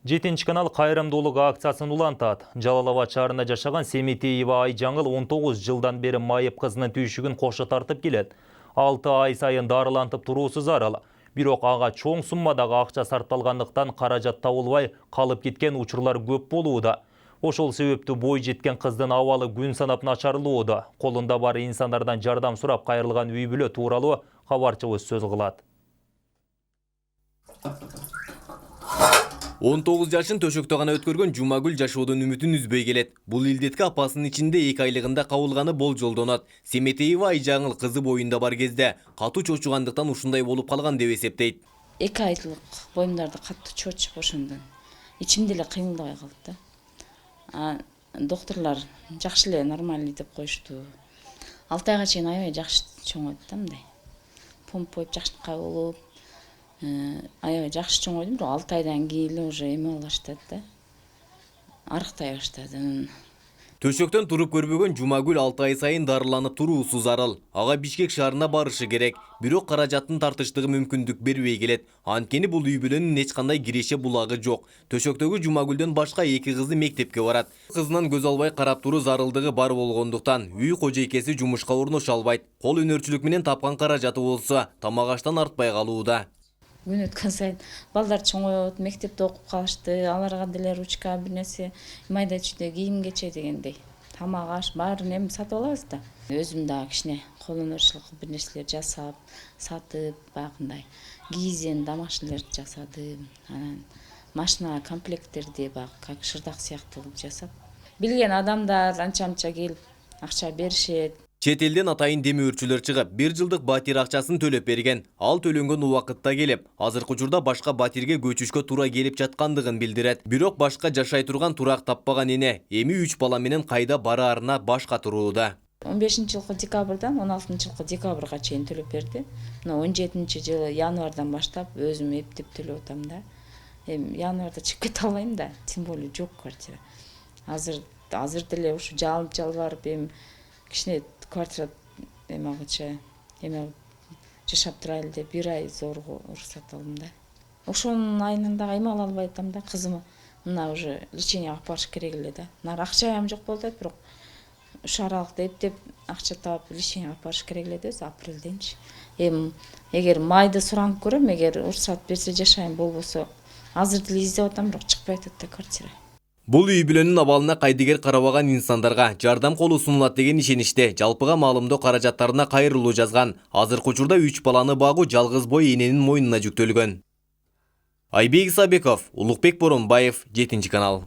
7 канал кайрымдуулук акциясын улантат. Жалал-Абад шаарында жашаган Семетеева Айжаңыл 19 жылдан бери майып кызынын түйшүгүн кошо тартып келет. 6 ай сайын дарылантып туруусу зарыл. Бирок ага чоң суммадагы акча сарпталгандыктан каражат табылбай калып кеткен учурлар көп болууда. Ошол себептүү бой жеткен кыздын абалы күн санап начарлууда. Колунда бар инсандардан жардам сурап кайрылган үй бүлө тууралуу кабарчыбыз сөз кылат. 19 жашын төшөктө гана өткөргөн Жумагүл жашоодон үмүтүн үзбөй келет. Бул илдетке апасынын ичинде 2 айлыгында кабылганы болжолдонот. Семетеева Айжаңыл кызы боюнда бар кезде катуу чочугандыктан ушундай болуп калган деп эсептейт. 2 айлык боюмдарда катуу чочуп ошондон ичимде эле кыймылбай калды да. Доктурлар жакшы эле нормальный деп коюшту. 6 айга чейин аябай жакшы чоңойду да мындай. Помпоюп жакшынакай болуп, аябай жакшы чоңойдум, бирок 6 айдан кийин эле уже эме боло баштады да. Арыктай баштады. Төшөктөн туруп көрбөгөн Жумагүл 6 ай сайын дарыланып туруусу зарыл. Ага Бишкек шаарына барышы керек. Бирок каражаттын тартыштыгы мүмкүндүк бербей келет. Анткени бул үй бүлөнүн эч кандай киреше булагы жок. Төшөктөгү Жумагүлдөн башка 2 кызы мектепке барат. Кызынан көз албай карап туруу зарылдыгы бар болгондуктан үй кожойкеси жумушка орношо албайт. Кол өнөрчүлүк менен тапкан каражаты болсо тамак аштан артпай калууда. Күн өткөн сайын балдар чоңоет, мектепте окуп калышты, аларга деле ручка бир нерсе, майда чүйдө кийим кече дегендей. Тамак аш баарын эми сатып алабыз да. Өзүм дагы кичине кол өнөрчүлүк бир нерселер жасап, сатып, багындай кийизен домашнийлерди жасадым. Анан машина комплекттерди как шырдак сыяктуу жасап, билген адамдар анча-мынча келип акча беришет. Чет элден атайын демөөрчүлөр чыгып, 1 жылдык батир акчасын төлөп берген. Ал төлөнгөн убакытта келип, азыркы учурда башка батирге көчүшкө туура келип жаткандыгын билдирет. Бирок башка жашай турган турак таппаган эне эми 3 бала менен кайда бараарына баш катырууда. 15-жылкы декабрдан 16-жылкы декабрга чейин төлөп берди. Мына 17-жылы январдан баштап өзүм эптеп төлөп атам да. Эми январда чыгып кете албайм да, тем более жок квартира. Азыр деле ушу жалбарып эми кичине квартира эмагыча жашап турайлы деп 1 ай зорго уруксат алдым да. Ошонун айынан дагы эме ала албай атам да, кызымы мына уже лечение алып барыш керек эле да. Нар акчам жок болду, бирок ушу аралыкта эптеп акча таап лечение алып барыш керек эле да, апрелденчи. Эми эгер майда суранып көрөм, эгер уруксат берсе жашайм, болбосо азыр деле издеп атам, бирок чыкпай атат да квартира. Бул үй бүлөнүн абалына кайдыгер карабаган инсандарга жардам колу сунулат деген ишеничте жалпыга маалымдоо каражаттарына кайрылуу жазган. Азыркы учурда 3 баланы багуу жалгыз бой эненин мойнуна жүктөлгөн. Айбек Исабеков, Улукбек Боронбаев, 7 канал.